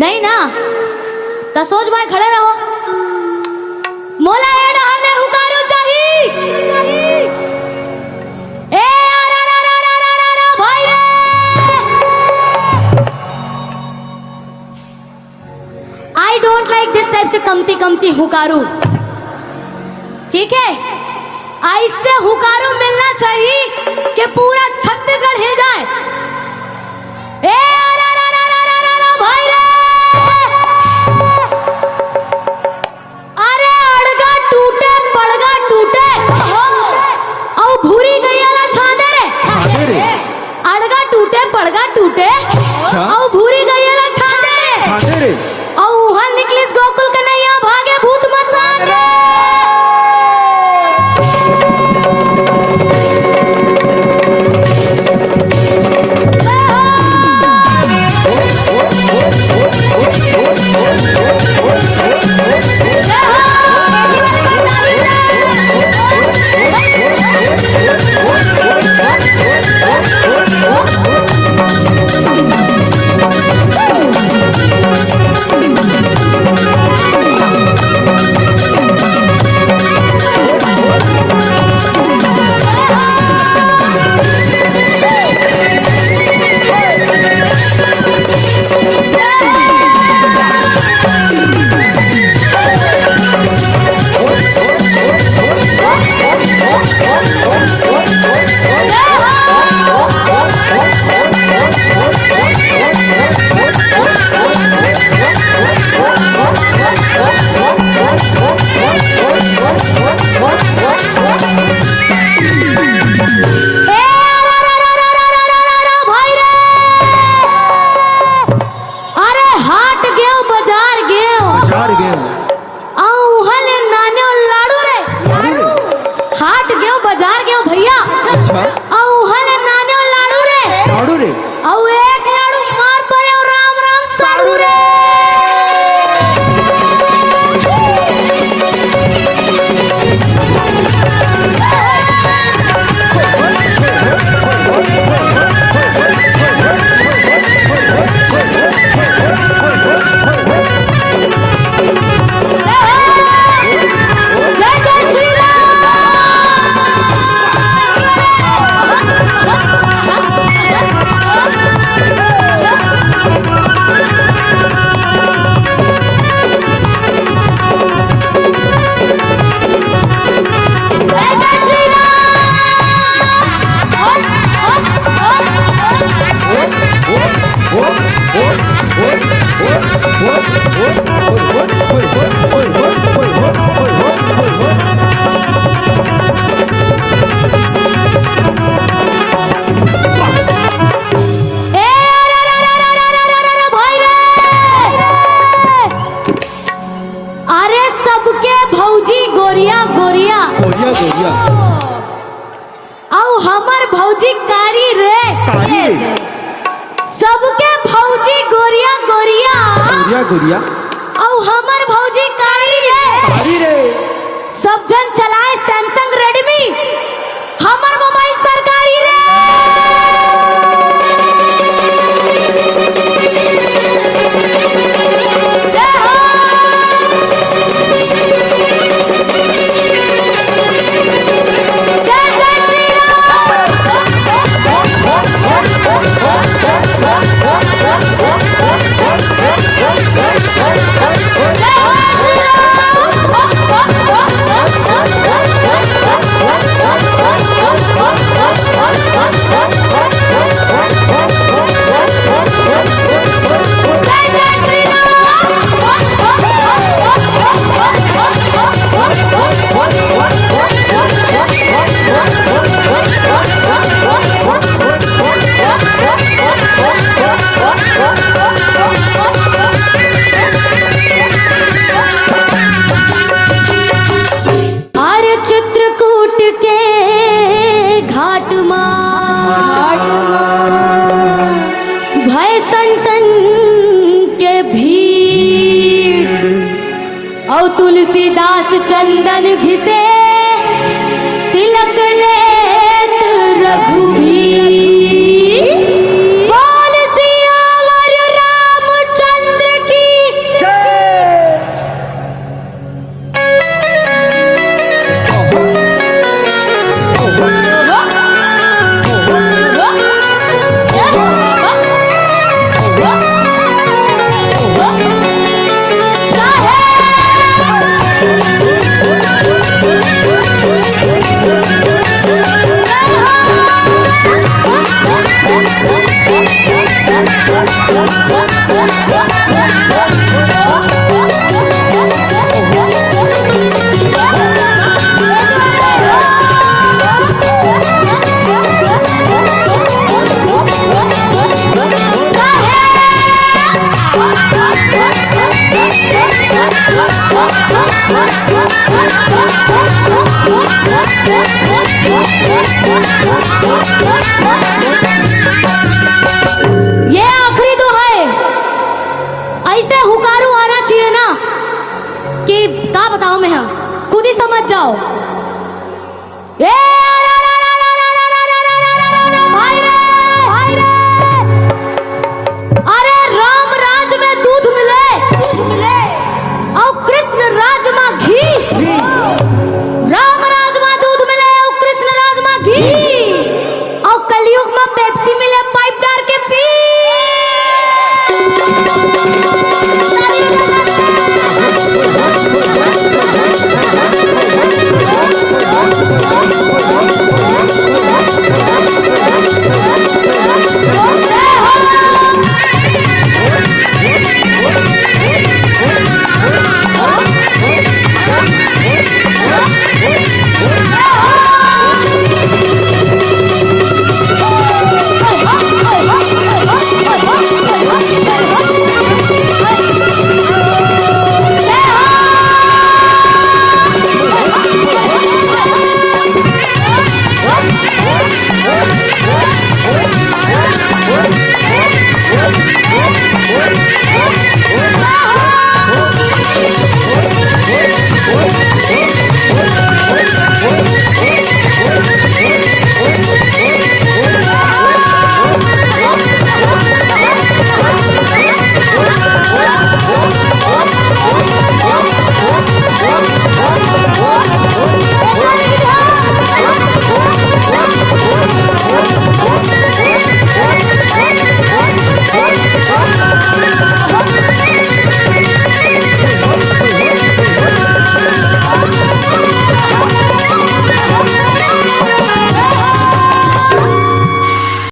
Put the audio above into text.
नहीं ना तो सोच भाई खड़े रहो। मोला ए डहाने हुकारो चाही ए रा भाई रे। I don't like this type से कमती कमती हुकारू, ठीक है? ऐसे हुकारू मिलना चाहिए कि पूरा छत्तीसगढ़ हिल जाए। ए भाई रे, अरे अड़गा टूटे पड़गा टूटे औ भूरी गैया छांदे रे। अड़गा टूटे पड़गा टूटे औ भूरी गैया छांदे रे। औ वहां निकलिस गोकुल कन्हैया भागे भूत मसान रे। गुरिया औ हमर भौजी कारी रे। सब जन चलाए सैमसंग रेडमी, हमर मोबाइल सरकारी रे। तुलसीदास चंदन घिसे तिलक लेत रघुबीर। बोल सियावर रामचंद्र की ये आखिरी तो है, ऐसे हुकारू आना चाहिए ना कि क्या बताऊं मैं, खुद ही समझ जाओ। ये